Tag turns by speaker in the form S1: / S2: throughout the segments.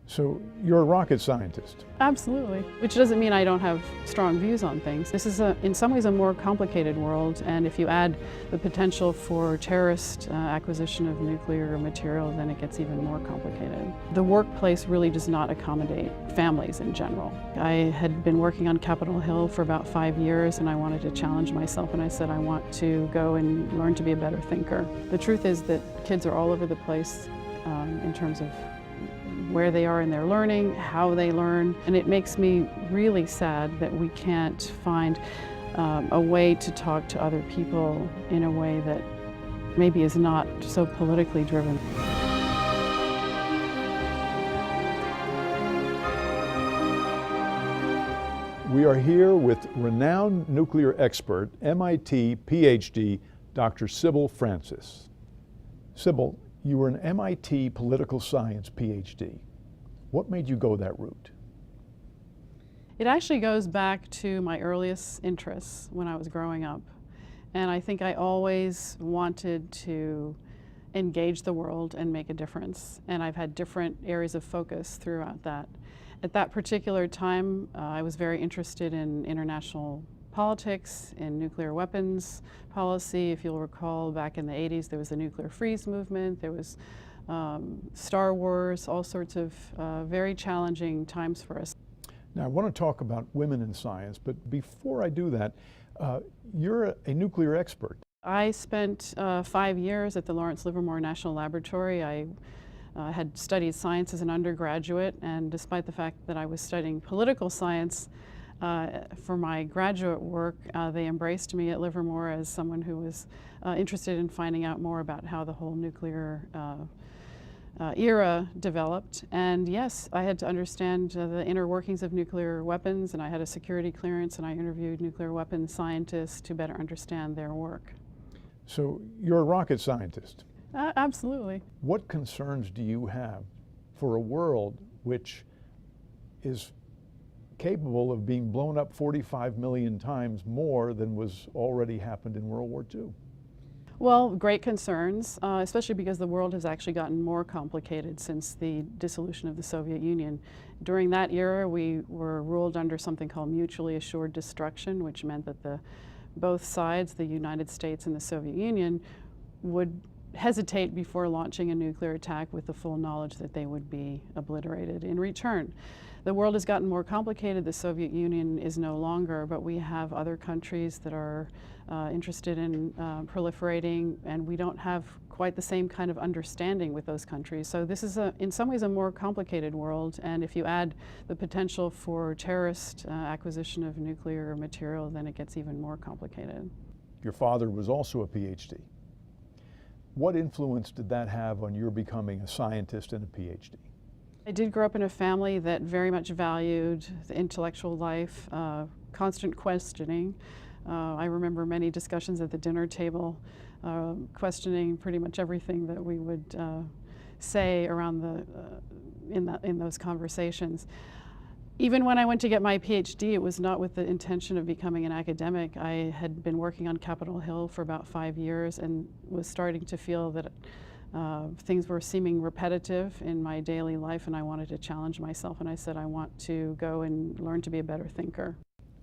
S1: So you're a rocket scientist.
S2: Absolutely, which doesn't mean I don't have strong views on things. This is in some ways a more complicated world, and if you add the potential for terrorist acquisition of nuclear material, then it gets even more complicated. The workplace really does not accommodate families in general. I had been working on Capitol Hill for about 5 years, and I wanted to challenge myself, and I said I want to go and learn to be a better thinker. The truth is that kids are all over the place in terms of where they are in their learning, how they learn, and it makes me really sad that we can't find a way to talk to other people in a way that maybe is not so politically driven.
S1: We are here with renowned nuclear expert, MIT Ph.D., Dr. Sybil Francis. Sybil, you were an MIT political science Ph.D. What made you go that route?
S2: It actually goes back to my earliest interests when I was growing up. And I think I always wanted to engage the world and make a difference. And I've had different areas of focus throughout that. At that particular time, I was very interested in international politics, in nuclear weapons policy. If you'll recall, back in the 80s, there was the nuclear freeze movement, there was Star Wars, all sorts of very challenging times for us.
S1: Now, I want to talk about women in science, but before I do that, you're a nuclear expert.
S2: I spent 5 years at the Lawrence Livermore National Laboratory. I had studied science as an undergraduate, and despite the fact that I was studying political science, for my graduate work, they embraced me at Livermore as someone who was interested in finding out more about how the whole nuclear era developed. And yes, I had to understand the inner workings of nuclear weapons, and I had a security clearance, and I interviewed nuclear weapons scientists to better understand their work.
S1: So you're a rocket scientist.
S2: Absolutely.
S1: What concerns do you have for a world which is capable of being blown up 45 million times more than was already happened in World War II?
S2: Well, great concerns, especially because the world has actually gotten more complicated since the dissolution of the Soviet Union. During that era, we were ruled under something called mutually assured destruction, which meant that both sides, the United States and the Soviet Union, would hesitate before launching a nuclear attack with the full knowledge that they would be obliterated in return. The world has gotten more complicated. The Soviet Union is no longer, but we have other countries that are interested in proliferating, and we don't have quite the same kind of understanding with those countries. So this is, in some ways, a more complicated world, and if you add the potential for terrorist acquisition of nuclear material, then it gets even more complicated.
S1: Your father was also a Ph.D. What influence did that have on your becoming a scientist and a Ph.D.?
S2: I did grow up in a family that very much valued the intellectual life, constant questioning. I remember many discussions at the dinner table, questioning pretty much everything that we would say around in those conversations. Even when I went to get my PhD, it was not with the intention of becoming an academic. I had been working on Capitol Hill for about 5 years and was starting to feel that things were seeming repetitive in my daily life, and I wanted to challenge myself, and I said I want to go and learn to be a better thinker.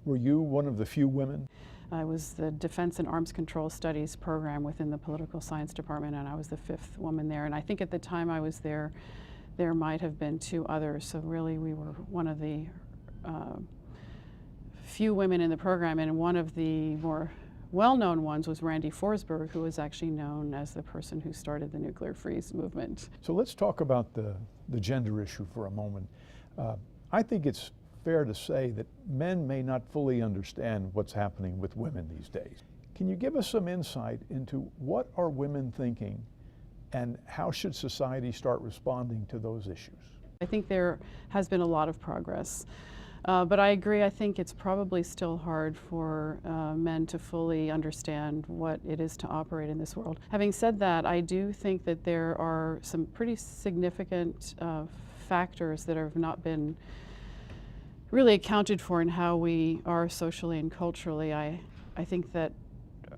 S1: Were you one of the few women?
S2: I was the Defense and Arms Control Studies program within the Political Science Department, and I was the 5th woman there. And I think at the time I was there, there might have been 2 others. So really we were one of the few women in the program, and one of the more well-known ones was Randy Forsberg, who was actually known as the person who started the nuclear freeze movement.
S1: So let's talk about the gender issue for a moment. I think it's fair to say that men may not fully understand what's happening with women these days. Can you give us some insight into what are women thinking and how should society start responding to those issues?
S2: I think there has been a lot of progress. But I agree, I think it's probably still hard for men to fully understand what it is to operate in this world. Having said that, I do think that there are some pretty significant factors that have not been really accounted for in how we are socially and culturally. I think that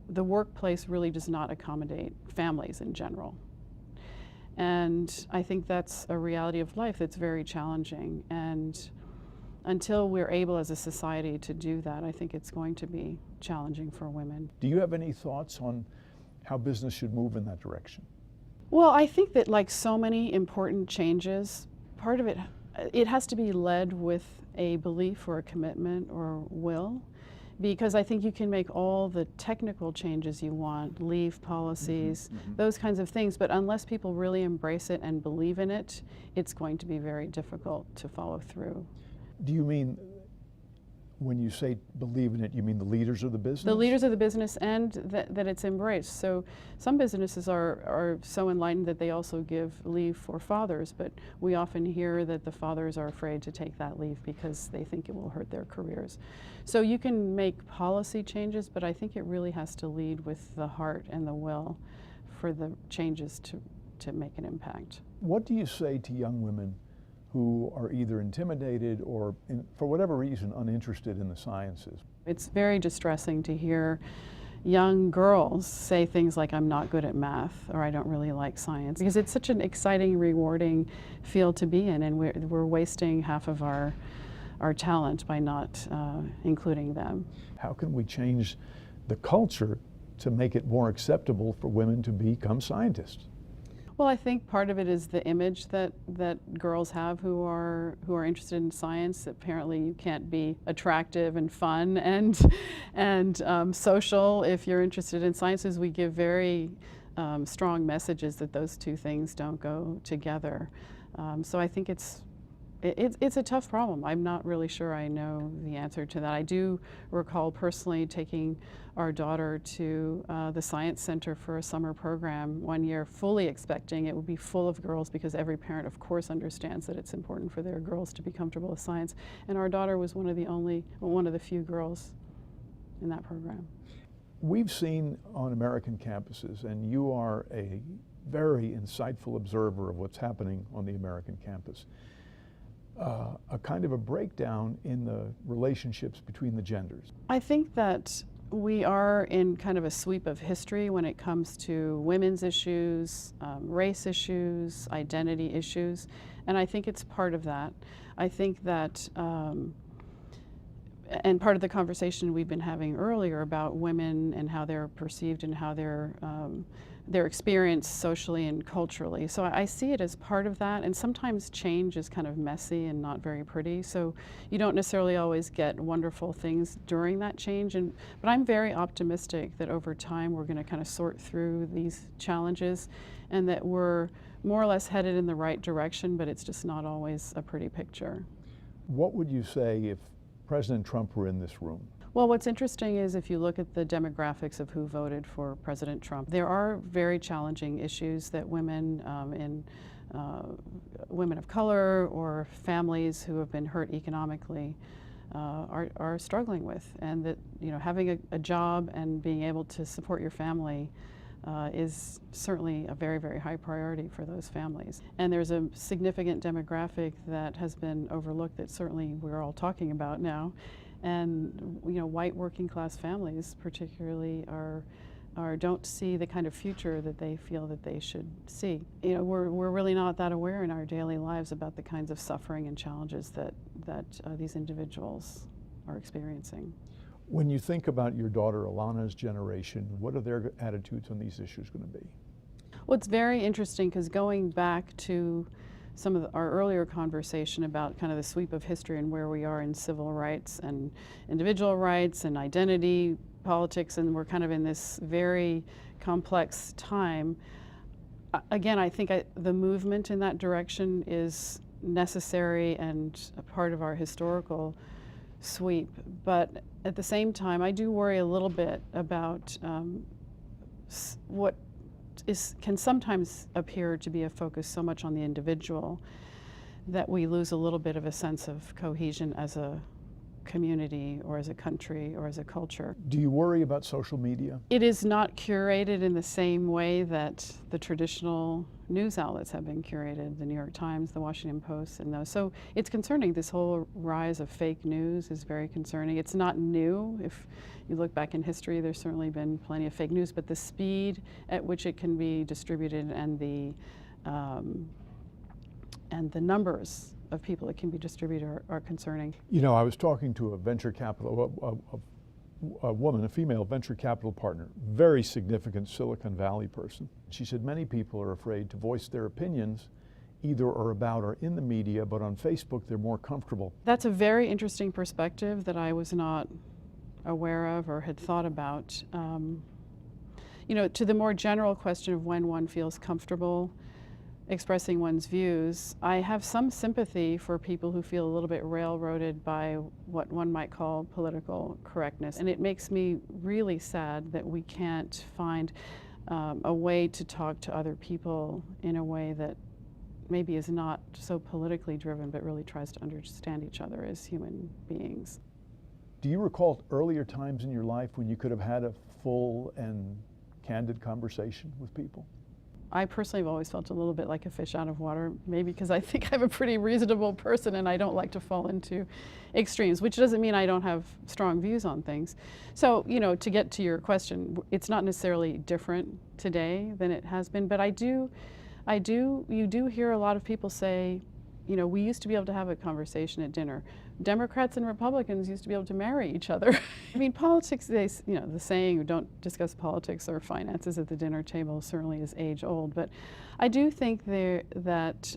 S2: the workplace really does not accommodate families in general. And I think that's a reality of life that's very challenging. And until we're able as a society to do that, I think it's going to be challenging for women.
S1: Do you have any thoughts on how business should move in that direction?
S2: Well, I think that like so many important changes, part of it has to be led with a belief or a commitment or will, because I think you can make all the technical changes you want, leave policies, those kinds of things, but unless people really embrace it and believe in it, it's going to be very difficult to follow through.
S1: Do you mean, when you say believe in it, you mean the leaders of the business?
S2: The leaders of the business, and that it's embraced. So some businesses are so enlightened that they also give leave for fathers, but we often hear that the fathers are afraid to take that leave because they think it will hurt their careers. So you can make policy changes, but I think it really has to lead with the heart and the will for the changes to make an impact.
S1: What do you say to young women who are either intimidated or, for whatever reason, uninterested in the sciences?
S2: It's very distressing to hear young girls say things like, I'm not good at math, or I don't really like science, because it's such an exciting, rewarding field to be in, and we're wasting half of our talent by not including them.
S1: How can we change the culture to make it more acceptable for women to become scientists?
S2: Well, I think part of it is the image that girls have who are interested in science. Apparently, you can't be attractive and fun and social if you're interested in sciences. We give very strong messages that those two things don't go together. So I think it's a tough problem. I'm not really sure I know the answer to that. I do recall personally taking our daughter to the Science Center for a summer program one year, fully expecting it would be full of girls, because every parent, of course, understands that it's important for their girls to be comfortable with science. And our daughter was one of the few girls in that program.
S1: We've seen on American campuses, and you are a very insightful observer of what's happening on the American campus, a kind of a breakdown in the relationships between the genders.
S2: I think that we are in kind of a sweep of history when it comes to women's issues, race issues, identity issues, and I think it's part of that. I think that, and part of the conversation we've been having earlier about women and how they're perceived and how they're experienced socially and culturally. So I see it as part of that, and sometimes change is kind of messy and not very pretty, so you don't necessarily always get wonderful things during that change. But I'm very optimistic that over time we're going to kind of sort through these challenges, and that we're more or less headed in the right direction, but it's just not always a pretty picture.
S1: What would you say if President Trump were in this room?
S2: Well, what's interesting is if you look at the demographics of who voted for President Trump, there are very challenging issues that women women of color or families who have been hurt economically are struggling with, and that having a job and being able to support your family is certainly a very, very high priority for those families. And there's a significant demographic that has been overlooked that certainly we're all talking about now. And white working class families particularly don't see the kind of future that they feel that they should see. We're really not that aware in our daily lives about the kinds of suffering and challenges that these individuals are experiencing.
S1: When you think about your daughter Alana's generation, what are their attitudes on these issues going to be?
S2: Well, it's very interesting, because going back to some of our earlier conversation about kind of the sweep of history and where we are in civil rights and individual rights and identity politics, and we're kind of in this very complex time. Again, I think the movement in that direction is necessary and a part of our historical sweep. But at the same time, I do worry a little bit about what can sometimes appear to be a focus so much on the individual that we lose a little bit of a sense of cohesion as a community or as a country or as a culture.
S1: Do you worry about social media?
S2: It is not curated in the same way that the traditional news outlets have been curated, the New York Times, the Washington Post, and those. So it's concerning. This whole rise of fake news is very concerning. It's not new. If you look back in history, there's certainly been plenty of fake news, but the speed at which it can be distributed and the and the numbers of people that can be distributed are concerning.
S1: You know, I was talking to a venture capital, a woman, a female venture capital partner, very significant Silicon Valley person. She said many people are afraid to voice their opinions, either or about or in the media, but on Facebook they're more comfortable.
S2: That's a very interesting perspective that I was not aware of or had thought about. You know, to the more general question of when one feels comfortable expressing one's views, I have some sympathy for people who feel a little bit railroaded by what one might call political correctness. And it makes me really sad that we can't find a way to talk to other people in a way that maybe is not so politically driven, but really tries to understand each other as human beings.
S1: Do you recall earlier times in your life when you could have had a full and candid conversation with people?
S2: I personally have always felt a little bit like a fish out of water, maybe because I think I'm a pretty reasonable person and I don't like to fall into extremes, which doesn't mean I don't have strong views on things. So, you know, to get to your question, it's not necessarily different today than it has been, but you do hear a lot of people say, you know, we used to be able to have a conversation at dinner. Democrats and Republicans used to be able to marry each other. I mean, politics, you know, the saying, don't discuss politics or finances at the dinner table certainly is age old. But I do think that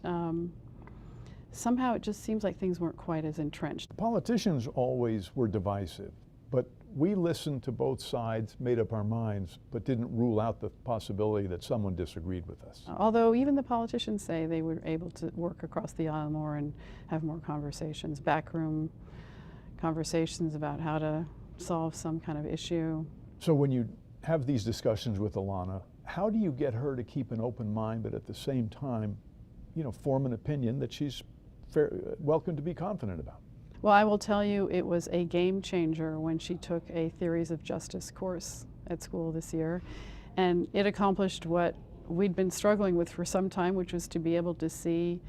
S2: somehow it just seems like things weren't quite as entrenched.
S1: Politicians always were divisive, but we listened to both sides, made up our minds, but didn't rule out the possibility that someone disagreed with us.
S2: Although even the politicians say they were able to work across the aisle more and have more conversations, backroom conversations about how to solve some kind of issue.
S1: So when you have these discussions with Alana, how do you get her to keep an open mind, but at the same time, you know, form an opinion that she's welcome to be confident about?
S2: Well, I will tell you, it was a game changer when she took a Theories of Justice course at school this year. And it accomplished what we'd been struggling with for some time, which was to be able to see,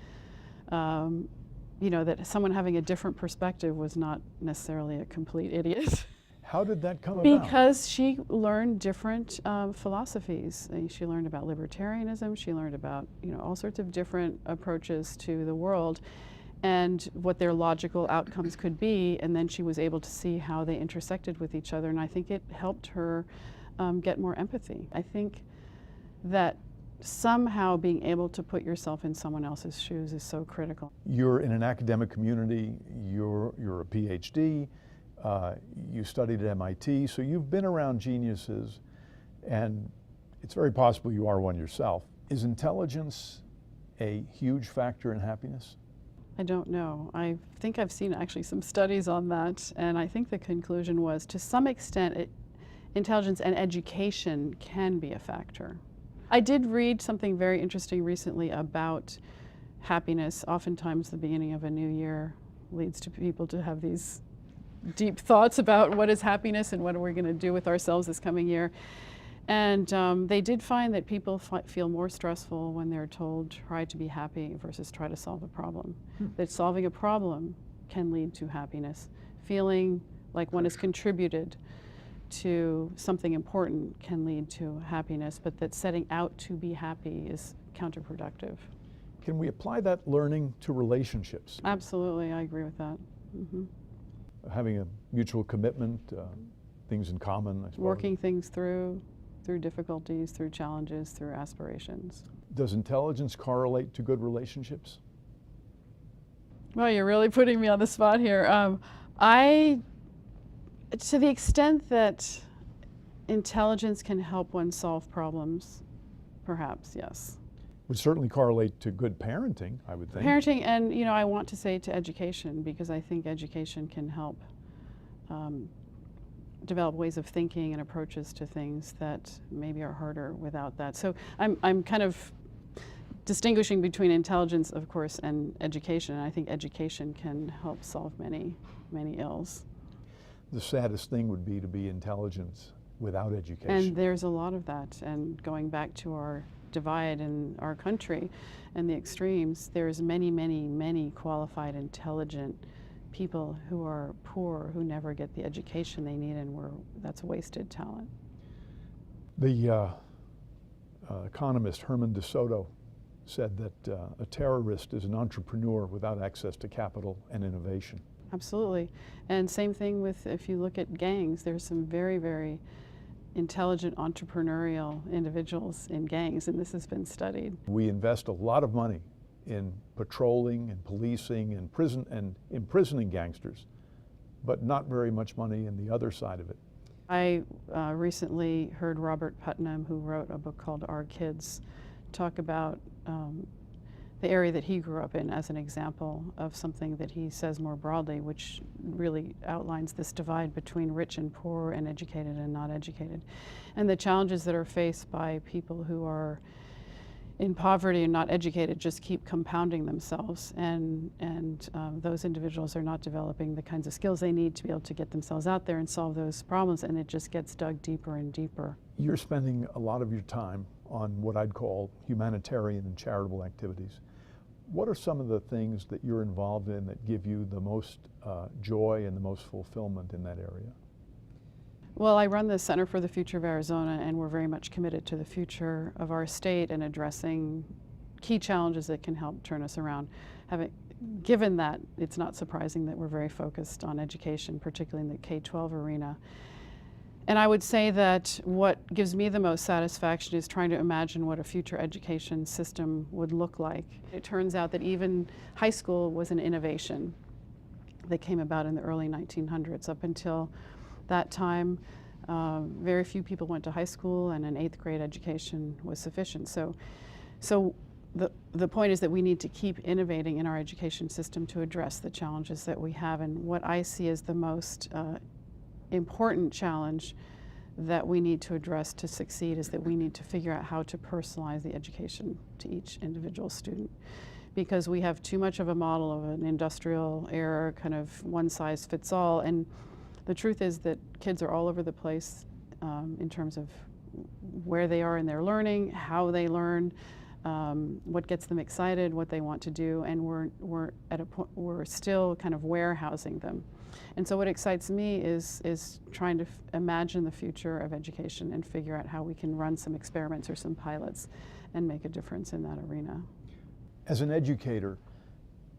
S2: you know, that someone having a different perspective was not necessarily a complete idiot.
S1: How did that come about?
S2: Because she learned different philosophies. She learned about libertarianism. She learned about, you know, all sorts of different approaches to the world and what their logical outcomes could be, and then she was able to see how they intersected with each other, and I think it helped her get more empathy. I think that somehow being able to put yourself in someone else's shoes is so critical.
S1: You're in an academic community, you're a PhD, you studied at MIT, so you've been around geniuses, and it's very possible you are one yourself. Is intelligence a huge factor in happiness?
S2: I don't know. I think I've seen actually some studies on that, and I think the conclusion was to some extent intelligence and education can be a factor. I did read something very interesting recently about happiness. Oftentimes the beginning of a new year leads to people to have these deep thoughts about what is happiness and what are we going to do with ourselves this coming year. And they did find that people feel more stressful when they're told try to be happy versus try to solve a problem. That solving a problem can lead to happiness. Feeling like one has contributed to something important can lead to happiness, but that setting out to be happy is counterproductive.
S1: Can we apply that learning to relationships?
S2: Absolutely, I agree with that. Mm-hmm.
S1: Having a mutual commitment, things in common, I suppose.
S2: Working things through difficulties, through challenges, through aspirations.
S1: Does intelligence correlate to good relationships?
S2: Well, you're really putting me on the spot here. To the extent that intelligence can help one solve problems, perhaps, yes.
S1: Would certainly correlate to good parenting, I would think.
S2: Parenting, and you know, I want to say to education, because I think education can help develop ways of thinking and approaches to things that maybe are harder without that. So I'm kind of distinguishing between intelligence, of course, and education. And I think education can help solve many, many ills.
S1: The saddest thing would be to be intelligent without education.
S2: And there's a lot of that. And going back to our divide in our country and the extremes, there's many, many, many qualified, intelligent people who are poor, who never get the education they need, and that's wasted talent.
S1: The economist Herman de Soto said that a terrorist is an entrepreneur without access to capital and innovation.
S2: Absolutely. And same thing with, if you look at gangs, there's some very, very intelligent entrepreneurial individuals in gangs, and this has been studied.
S1: We invest a lot of money in patrolling and policing and imprisoning gangsters, but not very much money in the other side of it.
S2: I recently heard Robert Putnam, who wrote a book called Our Kids, talk about the area that he grew up in as an example of something that he says more broadly, which really outlines this divide between rich and poor and educated and not educated, and the challenges that are faced by people who are in poverty and not educated just keep compounding themselves, and those individuals are not developing the kinds of skills they need to be able to get themselves out there and solve those problems, and it just gets dug deeper and deeper.
S1: You're spending a lot of your time on what I'd call humanitarian and charitable activities. What are some of the things that you're involved in that give you the most joy and the most fulfillment in that area?
S2: Well, I run the Center for the Future of Arizona, and we're very much committed to the future of our state and addressing key challenges that can help turn us around. Given that, it's not surprising that we're very focused on education, particularly in the K-12 arena. And I would say that what gives me the most satisfaction is trying to imagine what a future education system would look like. It turns out that even high school was an innovation that came about in the early 1900s. Up until that time, very few people went to high school, and an 8th grade education was sufficient. So the point is that we need to keep innovating in our education system to address the challenges that we have. And what I see as the most important challenge that we need to address to succeed is that we need to figure out how to personalize the education to each individual student, because we have too much of a model of an industrial era, kind of one size fits all. And the truth is that kids are all over the place in terms of where they are in their learning, how they learn, what gets them excited, what they want to do, and we're at a point we're still kind of warehousing them. And so what excites me is trying to imagine the future of education and figure out how we can run some experiments or some pilots and make a difference in that arena.
S1: As an educator,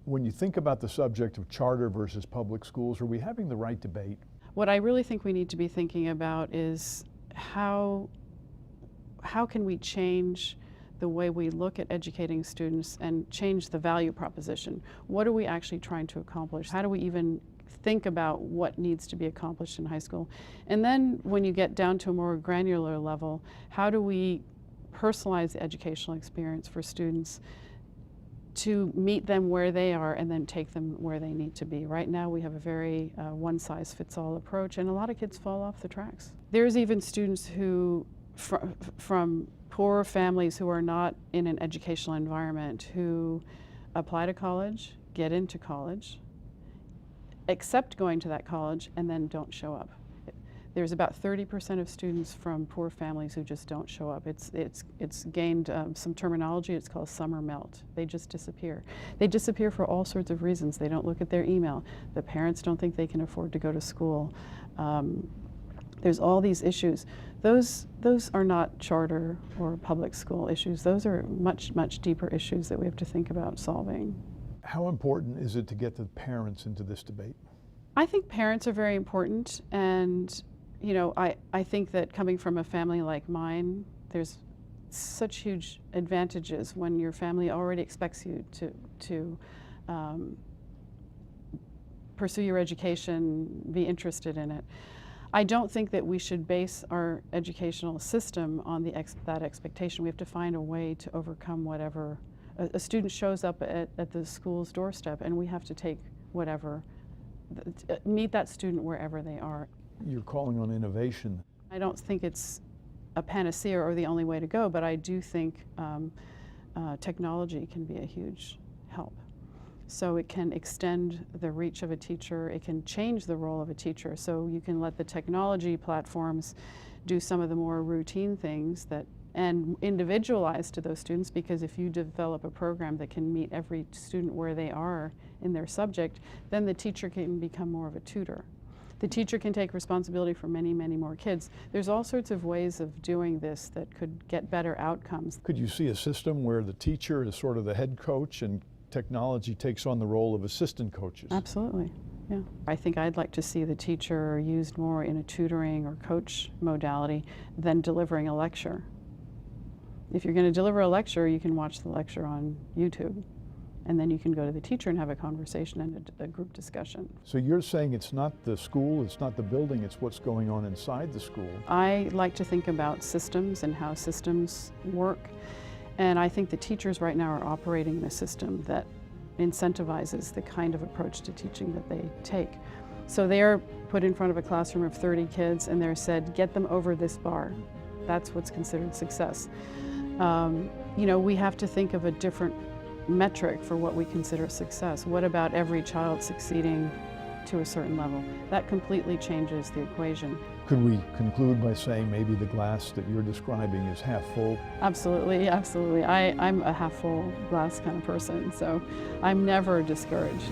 S1: when you think about the subject of charter versus public schools, are we having the right debate?
S2: What I really think we need to be thinking about is how can we change the way we look at educating students and change the value proposition. What are we actually trying to accomplish? How do we even think about what needs to be accomplished in high school? And then when you get down to a more granular level, how do we personalize the educational experience for students to meet them where they are and then take them where they need to be? Right now we have a very one-size-fits-all approach, and a lot of kids fall off the tracks. There's even students who, from poor families who are not in an educational environment, who apply to college, get into college, accept going to that college, and then don't show up. There's about 30% of students from poor families who just don't show up. It's gained some terminology. It's called summer melt. They just disappear. They disappear for all sorts of reasons. They don't look at their email. The parents don't think they can afford to go to school. There's all these issues. Those are not charter or public school issues. Those are much, much deeper issues that we have to think about solving.
S1: How important is it to get the parents into this debate?
S2: I think parents are very important, and you know, I think that coming from a family like mine, there's such huge advantages when your family already expects you to pursue your education, be interested in it. I don't think that we should base our educational system on that expectation. We have to find a way to overcome whatever. A student shows up at the school's doorstep, and we have to take whatever, meet that student wherever they are.
S1: You're calling on innovation.
S2: I don't think it's a panacea or the only way to go, but I do think technology can be a huge help. So it can extend the reach of a teacher, it can change the role of a teacher, so you can let the technology platforms do some of the more routine things and individualize to those students, because if you develop a program that can meet every student where they are in their subject, then the teacher can become more of a tutor. The teacher can take responsibility for many, many more kids. There's all sorts of ways of doing this that could get better outcomes.
S1: Could you see a system where the teacher is sort of the head coach and technology takes on the role of assistant coaches?
S2: Absolutely, yeah. I think I'd like to see the teacher used more in a tutoring or coach modality than delivering a lecture. If you're going to deliver a lecture, you can watch the lecture on YouTube. And then you can go to the teacher and have a conversation and a group discussion.
S1: So you're saying it's not the school, it's not the building, it's what's going on inside the school.
S2: I like to think about systems and how systems work. And I think the teachers right now are operating in a system that incentivizes the kind of approach to teaching that they take. So they're put in front of a classroom of 30 kids and they're said, get them over this bar. That's what's considered success. You know, we have to think of a different metric for what we consider success. What about every child succeeding to a certain level? That completely changes the equation.
S1: Could we conclude by saying maybe the glass that you're describing is half full?
S2: Absolutely, absolutely. I'm a half full glass kind of person, so I'm never discouraged.